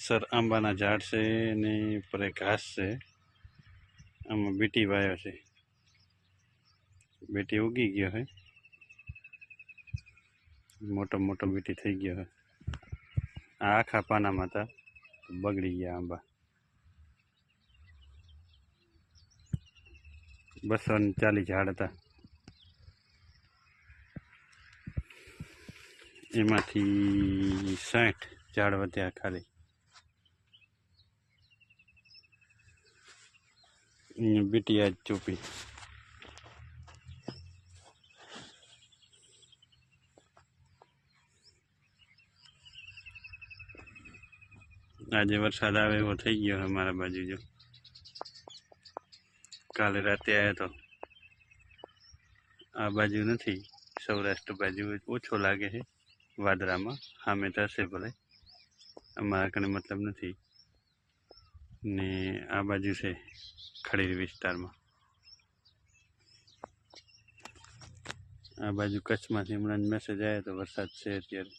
કેસર આંબાના ઝાડ છે ને પર ઘાસ છે। આમાં બીટી વાયો છે, બીટી ઉગી ગયો है, મોટો મોટો બીટી થઈ ગયો है। આ આખા પાનામાં હતા, બગડી ગયા આંબા। 240 ઝાડ હતા, એમાંથી 60 ઝાડ વધ્યા ખાલી। બીટી આજ ચૂપી। આજે વરસાદ આવે એવો થઈ ગયો અમારા બાજુ। જો કાલે રાતે આવ્યો તો, આ બાજુ નથી, સૌરાષ્ટ્ર બાજુ ઓછો લાગે છે વાદળામાં, સામે થશે ભલે, અમારા કને મતલબ નથી ને। આ બાજુ છે ખડીર વિસ્તારમાં, આ બાજુ કચ્છમાંથી હમણાં મેસેજ આવ્યો તો વરસાદ છે અત્યારે।